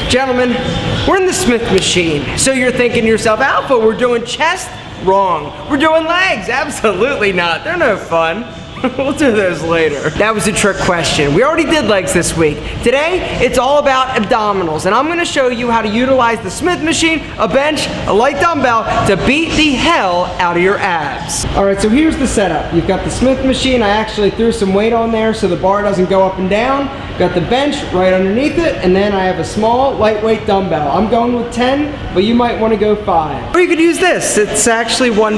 Gentlemen, we're in the Smith machine. So you're thinking to yourself, Alpha, we're doing chest? Wrong. We're doing legs? Absolutely not. They're no fun. We'll do those later. That was a trick question. We already did legs this week. Today, it's all about abdominals, and I'm gonna show you how to utilize the Smith machine, a bench, a light dumbbell to beat the hell out of your abs. All right, so here's the setup. You've got the Smith machine. I actually threw some weight on there so the bar doesn't go up and down. Got the bench right underneath it, and then I have a small, lightweight dumbbell. I'm going with 10, but you might wanna go 5. Or you could use this. It's actually one,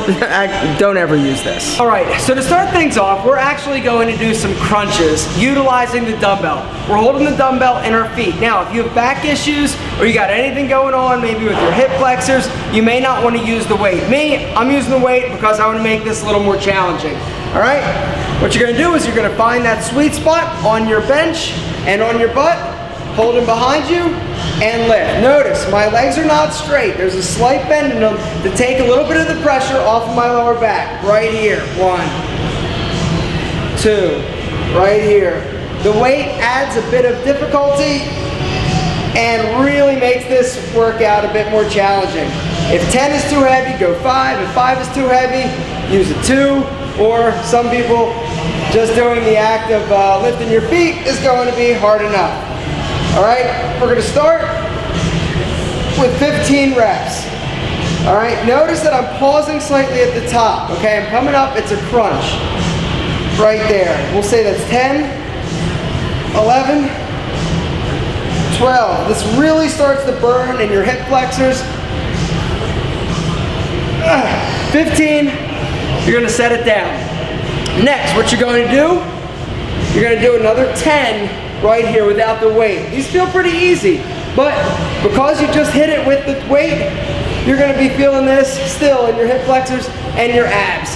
don't ever use this. All right, so to start things off, we're actually going to do some crunches utilizing the dumbbell. We're holding the dumbbell in our feet. Now, if you have back issues or you got anything going on, maybe with your hip flexors, you may not want to use the weight. Me, I'm using the weight because I want to make this a little more challenging. All right? What you're going to do is you're going to find that sweet spot on your bench and on your butt, hold them behind you, and lift. Notice, my legs are not straight. There's a slight bend in them to take a little bit of the pressure off of my lower back. Right here. 1, 2, right here. The weight adds a bit of difficulty and really makes this workout a bit more challenging. If 10 is too heavy, go 5. If 5 is too heavy, use a 2. Or some people, just doing the act of lifting your feet is going to be hard enough. All right, we're gonna start with 15 reps. All right, notice that I'm pausing slightly at the top. Okay, I'm coming up, it's a crunch. Right there. We'll say that's 10, 11, 12. This really starts to burn in your hip flexors. 15, you're gonna set it down. Next, what you're going to do, you're gonna do another 10 right here without the weight. These feel pretty easy, but because you just hit it with the weight, you're gonna be feeling this still in your hip flexors and your abs.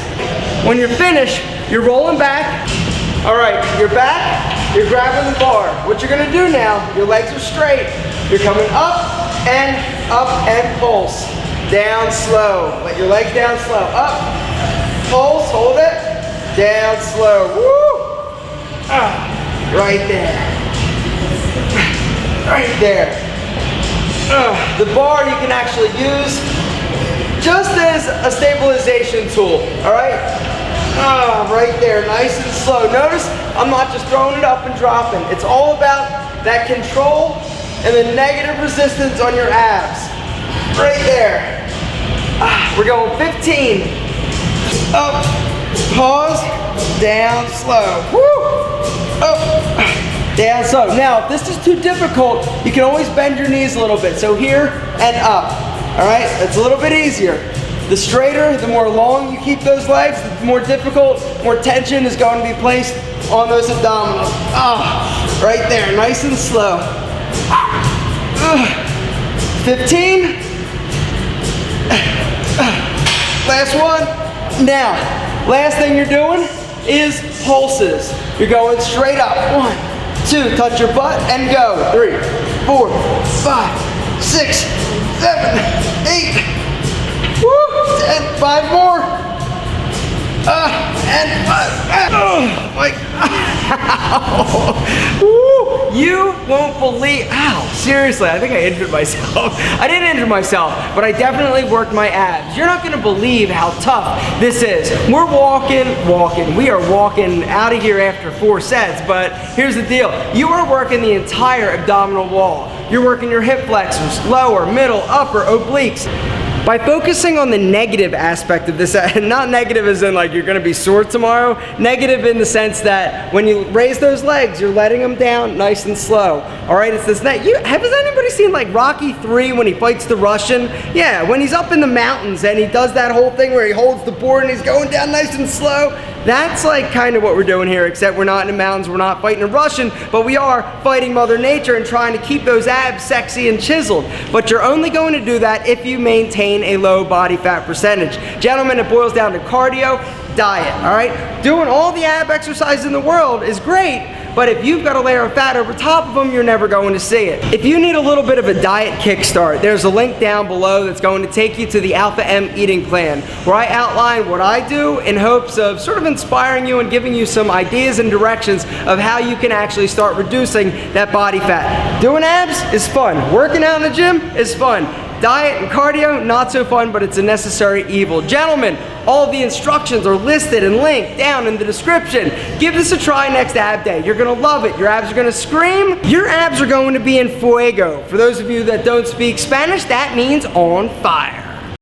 When you're finished, you're rolling back. All right, you're back, you're grabbing the bar. What you're gonna do now, your legs are straight. You're coming up and pulse. Down slow, let your legs down slow. Up, pulse, hold it. Down slow, woo! Right there. Right there. The bar you can actually use just as a stabilization tool, all right? Right there, nice and slow. Notice I'm not just throwing it up and dropping. It's all about that control and the negative resistance on your abs. Right there. We're going 15. Up, pause, down, slow. Woo! Up, down, slow. Now, if this is too difficult, you can always bend your knees a little bit. So here and up. All right, it's a little bit easier. The straighter, the more long you keep those legs, the more difficult, more tension is going to be placed on those abdominals. Right there, nice and slow. 15. Last one. Now, last thing you're doing is pulses. You're going straight up. 1, 2, touch your butt and go. 3, 4, 5, 6, 7, 8. Woo! 10, 5 more. And 5. Oh my God. Woo! You won't believe. Ow! Seriously, I think I injured myself. I didn't injure myself, but I definitely worked my abs. You're not gonna believe how tough this is. We're walking. We are walking out of here after 4 sets, but here's the deal. You are working the entire abdominal wall. You're working your hip flexors, lower, middle, upper, obliques. By focusing on the negative aspect of this, not negative as in like you're gonna be sore tomorrow, negative in the sense that when you raise those legs, you're letting them down nice and slow. All right, it's this neck. Has anybody seen like Rocky 3 when he fights the Russian? Yeah, when he's up in the mountains and he does that whole thing where he holds the board and he's going down nice and slow. That's like kind of what we're doing here, except we're not in the mountains, we're not fighting a Russian, but we are fighting Mother Nature and trying to keep those abs sexy and chiseled. But you're only going to do that if you maintain a low body fat percentage. Gentlemen, it boils down to cardio, diet, all right? Doing all the ab exercises in the world is great, but if you've got a layer of fat over top of them, you're never going to see it. If you need a little bit of a diet kickstart, there's a link down below that's going to take you to the Alpha M eating plan, where I outline what I do in hopes of sort of inspiring you and giving you some ideas and directions of how you can actually start reducing that body fat. Doing abs is fun. Working out in the gym is fun. Diet and cardio, not so fun, but it's a necessary evil. Gentlemen, all of the instructions are listed and linked down in the description. Give this a try next ab day. You're gonna love it. Your abs are gonna scream. Your abs are going to be en fuego. For those of you that don't speak Spanish, that means on fire.